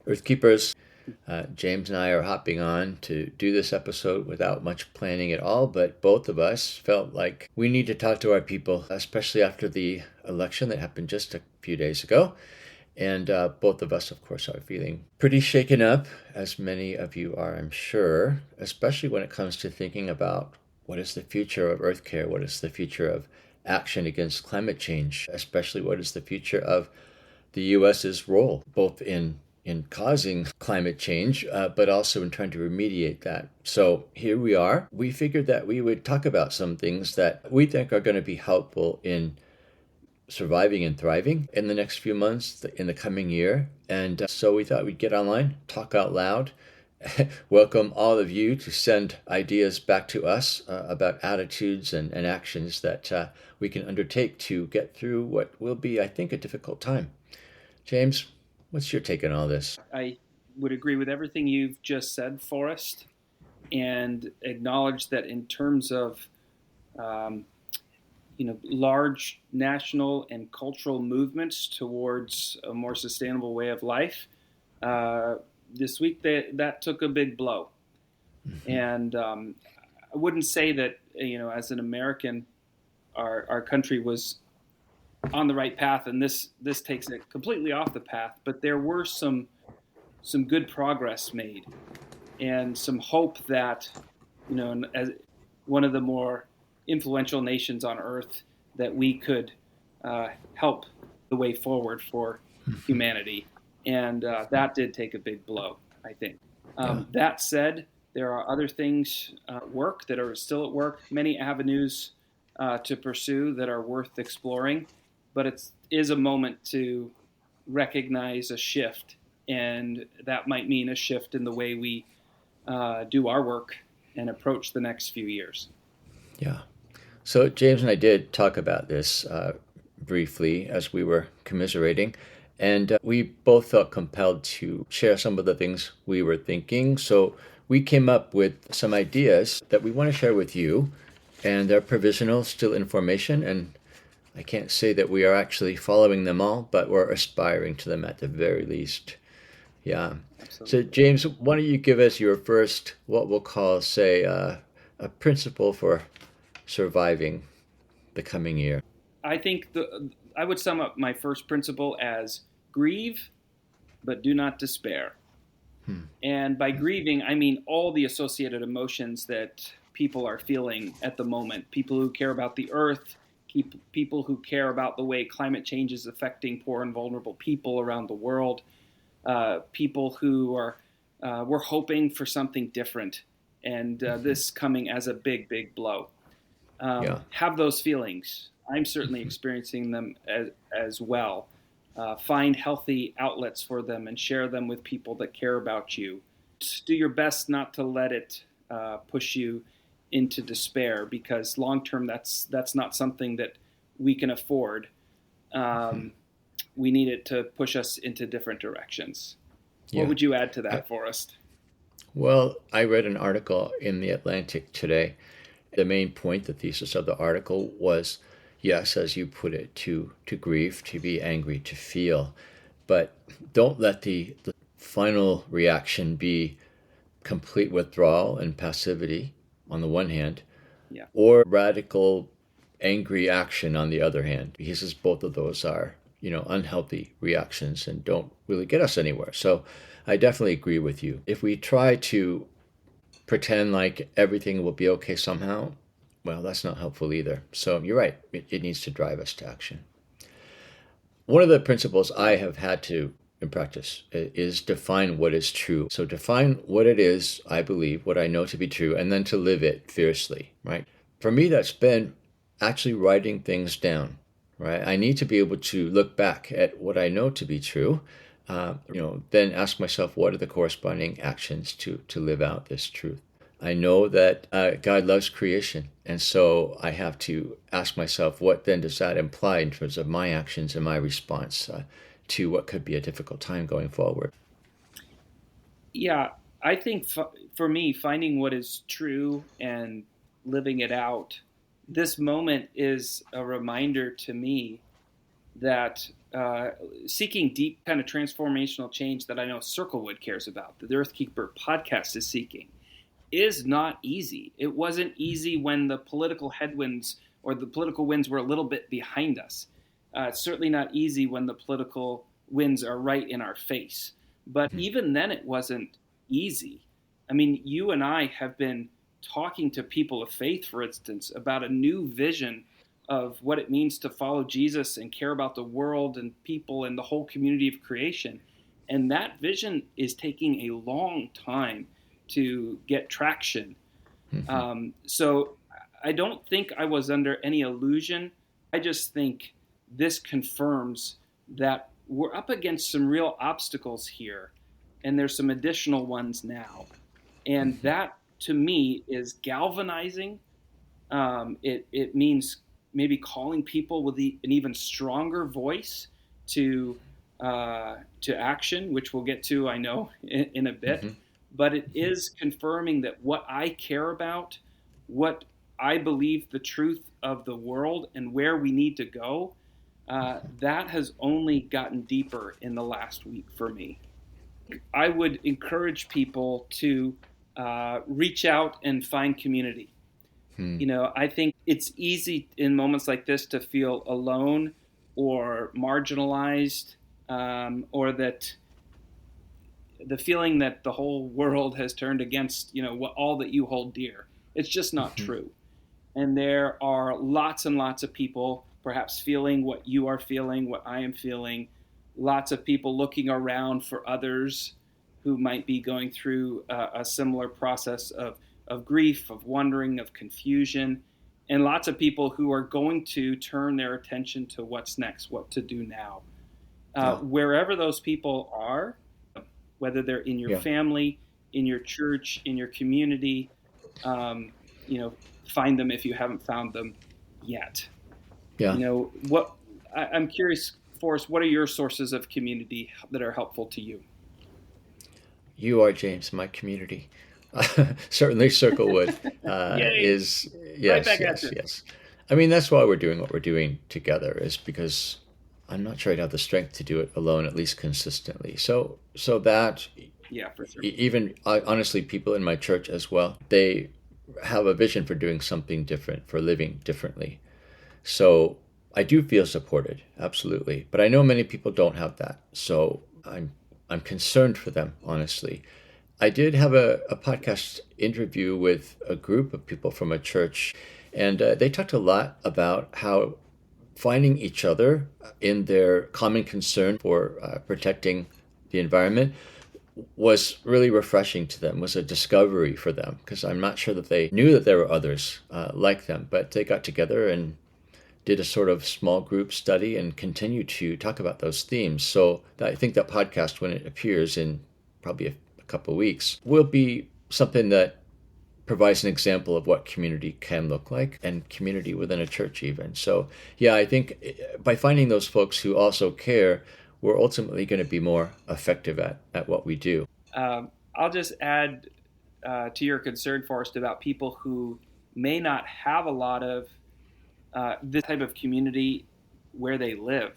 Earthkeepers. James and I are hopping on to do this episode without much planning at all, but both of us felt like we need to talk to our people, especially after the election that happened just a few days ago. And both of us, of course, are feeling pretty shaken up, as many of you are, I'm sure, especially when it comes to thinking about what is the future of Earth care, what is the future of action against climate change, especially what is the future of the U.S.'s role, both in causing climate change, but also in trying to remediate that. So here we are. We figured that we would talk about some things that we think are going to be helpful in surviving and thriving in the next few months, in the coming year. And so we thought we'd get online, talk out loud, welcome all of you to send ideas back to us about attitudes and actions that we can undertake to get through what will be, I think, a difficult time. James, what's your take on all this? I would agree with everything you've just said, Forrest, and acknowledge that in terms of um, large national and cultural movements towards a more sustainable way of life, uh, this week that took a big blow. Mm-hmm. And I wouldn't say that as an American, our country was on the right path, and this takes it completely off the path. But there were some good progress made, and some hope that, as one of the more influential nations on earth, that we could help the way forward for humanity. And that did take a big blow, I think. Yeah. That said, there are other things work that are still at work, many avenues to pursue that are worth exploring. But it is a moment to recognize a shift, and that might mean a shift in the way we do our work and approach the next few years. Yeah. So James and I did talk about this briefly as we were commiserating, and we both felt compelled to share some of the things we were thinking. So we came up with some ideas that we want to share with you, and they're provisional, still information, and I can't say that we are actually following them all, but we're aspiring to them at the very least. Yeah. So, Absolutely. James, why don't you give us your first, what we'll call, say, a principle for surviving the coming year? I think I would sum up my first principle as grieve, but do not despair. Hmm. And by grieving, I mean all the associated emotions that people are feeling at the moment. People who care about the earth, people who care about the way climate change is affecting poor and vulnerable people around the world, people who are we're hoping for something different, and this coming as a big, big blow. Yeah. Have those feelings. I'm certainly experiencing them as well. Find healthy outlets for them and share them with people that care about you. Do your best not to let it push you into despair, because long term that's not something that we can afford. Um, we need it to push us into different directions. What Yeah. would you add to I, that, Forrest? well, I read an article in The Atlantic today. The main point, the thesis of the article was, yes, as you put it, to grieve, to be angry, to feel, but don't let the final reaction be complete withdrawal and passivity on the one hand, Yeah. or radical angry action on the other hand. He says both of those are, unhealthy reactions and don't really get us anywhere. So I definitely agree with you. If we try to pretend like everything will be okay somehow, well, that's not helpful either. So you're right. It needs to drive us to action. One of the principles I have had to in practice is define what is true. So define what it is I believe, what I know to be true, and then to live it fiercely, right? For me, that's been actually writing things down, right? I need to be able to look back at what I know to be true, then ask myself what are the corresponding actions to live out this truth. I know that God loves creation, and so I have to ask myself, what then does that imply in terms of my actions and my response to what could be a difficult time going forward? Yeah, I think for me, finding what is true and living it out, this moment is a reminder to me that seeking deep kind of transformational change that I know Circlewood cares about, that the Earthkeeper podcast is seeking, is not easy. It wasn't easy when the political headwinds or the political winds were a little bit behind us. It's certainly not easy when the political winds are right in our face. But even then, it wasn't easy. I mean, you and I have been talking to people of faith, for instance, about a new vision of what it means to follow Jesus and care about the world and people and the whole community of creation. And that vision is taking a long time to get traction. So I don't think I was under any illusion. I just think this confirms that we're up against some real obstacles here, and there's some additional ones now. And that, to me, is galvanizing. It means maybe calling people with an even stronger voice to action, which we'll get to, I know, in a bit. But it is confirming that what I care about, what I believe the truth of the world and where we need to go, that has only gotten deeper in the last week for me. I would encourage people to reach out and find community. I think it's easy in moments like this to feel alone or marginalized, or that the feeling that the whole world has turned against, all that you hold dear. It's just not true. And there are lots and lots of people perhaps feeling what you are feeling, what I am feeling. Lots of people looking around for others who might be going through a similar process of grief, of wondering, of confusion, and lots of people who are going to turn their attention to what's next, what to do now. Wherever those people are, whether they're in your family, in your church, in your community, find them if you haven't found them yet. I'm curious, Forrest, what are your sources of community that are helpful to you? You are, James, my community. Certainly Circlewood is, yes. I mean, that's why we're doing what we're doing together, is because I'm not sure I'd have the strength to do it alone, at least consistently. So that, for sure. Even honestly, people in my church as well, they have a vision for doing something different, for living differently. So I do feel supported, absolutely. But I know many people don't have that. So I'm concerned for them, honestly. I did have a podcast interview with a group of people from a church, and they talked a lot about how finding each other in their common concern for protecting the environment was really refreshing to them, was a discovery for them, because I'm not sure that they knew that there were others like them, but they got together and did a sort of small group study and continue to talk about those themes. So I think that podcast, when it appears in probably a couple of weeks, will be something that provides an example of what community can look like, and community within a church even. So I think by finding those folks who also care, we're ultimately going to be more effective at what we do. I'll just add to your concern, Forrest, about people who may not have a lot of this type of community where they live.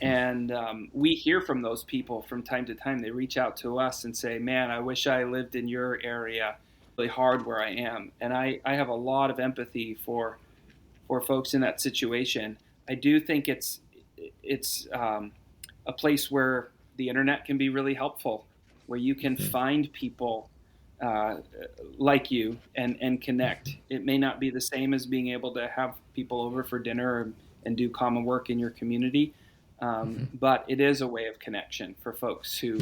And we hear from those people from time to time. They reach out to us and say, man, I wish I lived in your area. Really hard where I am. And I have a lot of empathy for folks in that situation. I do think it's a place where the internet can be really helpful, where you can find people like you and connect. It may not be the same as being able to have people over for dinner and do common work in your community, but it is a way of connection for folks who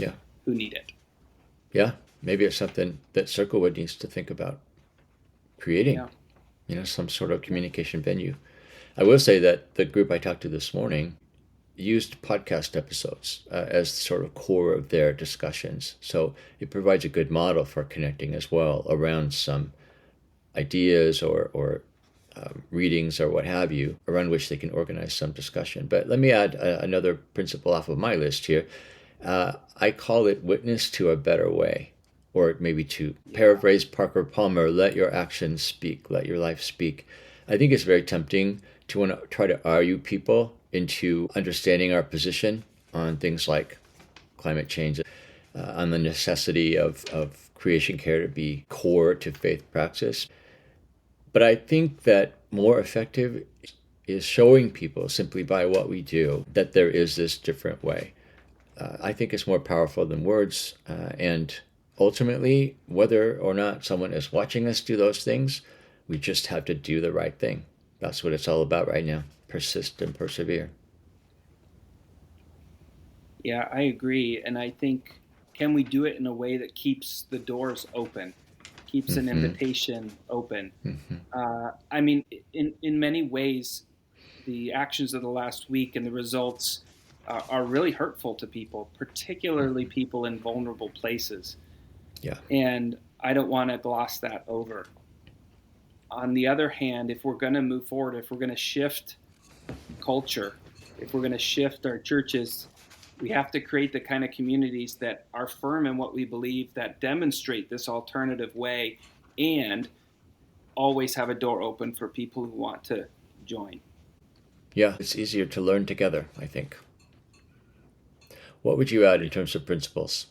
need it. Yeah, maybe it's something that Circlewood needs to think about creating, some sort of communication venue. I will say that the group I talked to this morning used podcast episodes as sort of core of their discussions. So it provides a good model for connecting as well around some ideas or readings or what have you, around which they can organize some discussion. But let me add another principle off of my list here. I call it witness to a better way, or maybe to paraphrase Parker Palmer, let your actions speak, let your life speak. I think it's very tempting to want to try to argue people into understanding our position on things like climate change, on the necessity of creation care to be core to faith practice. But I think that more effective is showing people simply by what we do that there is this different way. I think it's more powerful than words. And ultimately, whether or not someone is watching us do those things, we just have to do the right thing. That's what it's all about right now. Persist and persevere. Yeah, I agree. And I think, can we do it in a way that keeps the doors open, keeps an Mm-hmm. invitation open? Mm-hmm. I mean, in many ways, the actions of the last week and the results are really hurtful to people, particularly people in vulnerable places. Yeah. And I don't want to gloss that over. On the other hand, if we're going to move forward, if we're going to shift culture, if we're going to shift our churches, we have to create the kind of communities that are firm in what we believe, that demonstrate this alternative way, and always have a door open for people who want to join. Yeah. It's easier to learn together, I think. What would you add in terms of principles?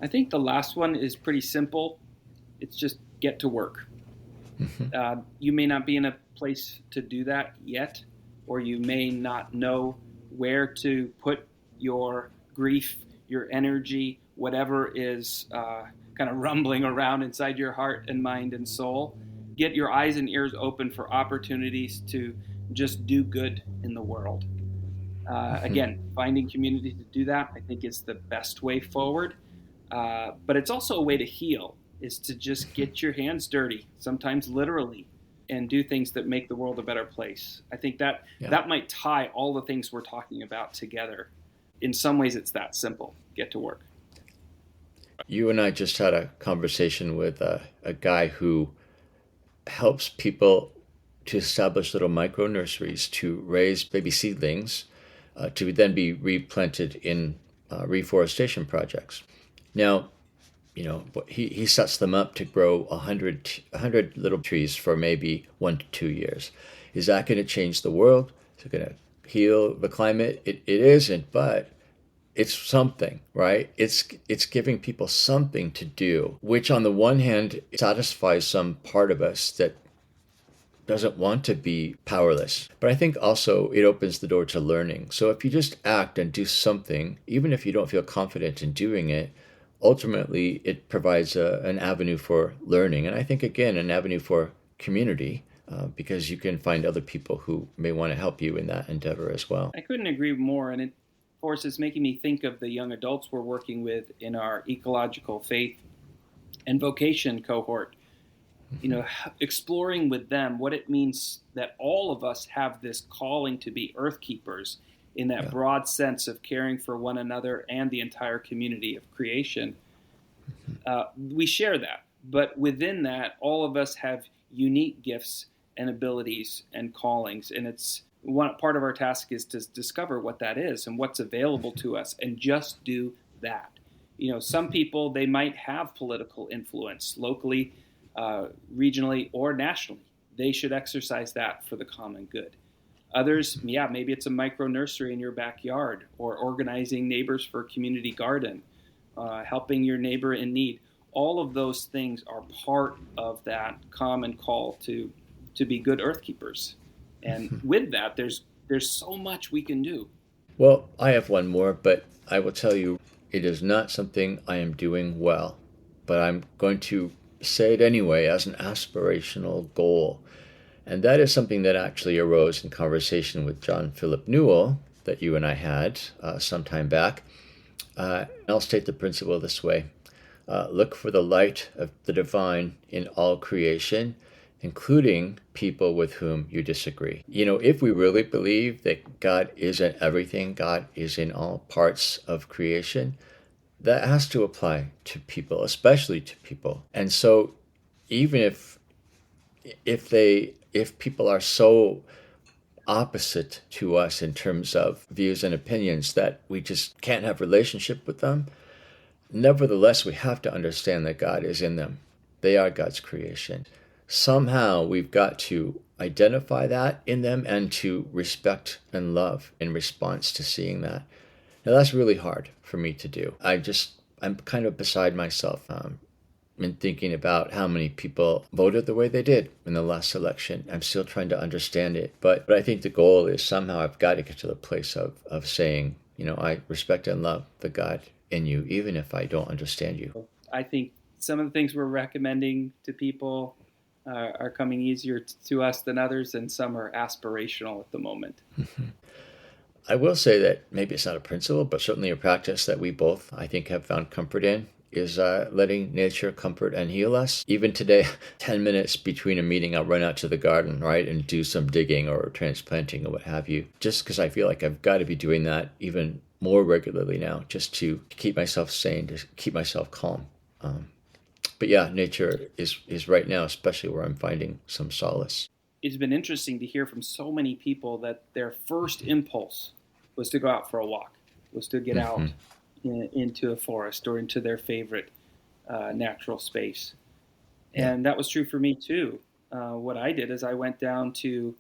I think the last one is pretty simple. It's just get to work. Mm-hmm. You may not be in a place to do that yet, or you may not know where to put your grief, your energy, whatever is kind of rumbling around inside your heart and mind and soul. Get your eyes and ears open for opportunities to just do good in the world. Mm-hmm. Again, finding community to do that, I think, is the best way forward. But it's also a way to heal, is to just get your hands dirty, sometimes literally, and do things that make the world a better place. I think that Yeah. that might tie all the things we're talking about together. In some ways, it's that simple. Get to work. You and I just had a conversation with a guy who helps people to establish little micro nurseries to raise baby seedlings to then be replanted in reforestation projects. Now, he sets them up to grow 100 little trees for maybe 1 to 2 years. Is that going to change the world? Is it going to heal the climate? It isn't, but it's something, right? It's giving people something to do, which on the one hand satisfies some part of us that doesn't want to be powerless. But I think also it opens the door to learning. So if you just act and do something, even if you don't feel confident in doing it, ultimately it provides an avenue for learning. And I think, again, an avenue for community because you can find other people who may want to help you in that endeavor as well. I couldn't agree more. And it, Forrest, is making me think of the young adults we're working with in our ecological faith and vocation cohort. Exploring with them what it means that all of us have this calling to be earthkeepers in that Yeah. broad sense of caring for one another and the entire community of creation. We share that, but within that, all of us have unique gifts and abilities and callings, and it's one part of our task is to discover what that is and what's available to us, and just do that. Some people, they might have political influence locally, regionally, or nationally. They should exercise that for the common good. Others, yeah, maybe it's a micro nursery in your backyard, or organizing neighbors for a community garden, helping your neighbor in need. All of those things are part of that common call to be good earth keepers. And with that, there's so much we can do. Well, I have one more, but I will tell you it is not something I am doing well. But I'm going to say it anyway as an aspirational goal. And that is something that actually arose in conversation with John Philip Newell that you and I had some time back. I'll state the principle this way. Look for the light of the divine in all creation, including people with whom you disagree. If we really believe that God is in everything, God is in all parts of creation, that has to apply to people, especially to people. And so even if people are so opposite to us in terms of views and opinions that we just can't have relationship with them, nevertheless, we have to understand that God is in them. They are God's creation. Somehow we've got to identify that in them and to respect and love in response to seeing that. Now, that's really hard for me to do. I'm kind of beside myself in thinking about how many people voted the way they did in the last election. I'm still trying to understand it. But I think the goal is somehow I've got to get to the place of saying, I respect and love the God in you, even if I don't understand you. I think some of the things we're recommending to people are coming easier to us than others, and some are aspirational at the moment. I will say that maybe it's not a principle, but certainly a practice that we both, I think, have found comfort in is letting nature comfort and heal us. Even today, 10 minutes between a meeting, I'll run out to the garden, right, and do some digging or transplanting or what have you, just because I feel like I've got to be doing that even more regularly now, just to keep myself sane, to keep myself calm. But yeah, nature is right now, especially where I'm finding some solace. It's been interesting to hear from so many people that their first impulse was to go out for a walk, was to get Mm-hmm. out into a forest or into their favorite natural space. Yeah. And that was true for me too. What I did is I went down to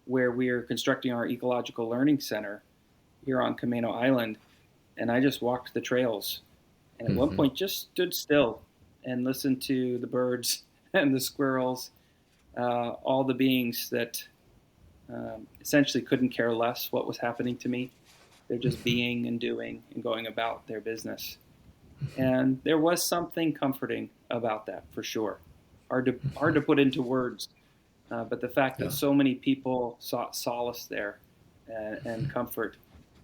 where we are constructing our ecological learning center here on Camano Island, and I just walked the trails. And at one Mm-hmm. point, just stood still and listened to the birds and the squirrels, all the beings that essentially couldn't care less what was happening to me. They're just Mm-hmm. being and doing and going about their business. And there was something comforting about that for sure. Hard to put into words, but the fact that Yeah. so many people sought solace there and comfort,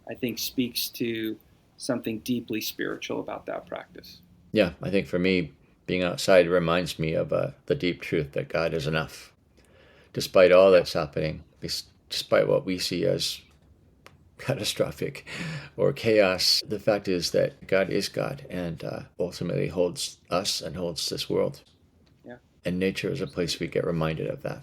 I think, speaks to something deeply spiritual about that practice. Yeah, I think for me, being outside reminds me of the deep truth that God is enough, despite all Yeah, that's happening, despite what we see as catastrophic or chaos. The fact is that God is God and ultimately holds us and holds this world. yeah, And nature is a place we absolutely. get reminded of that.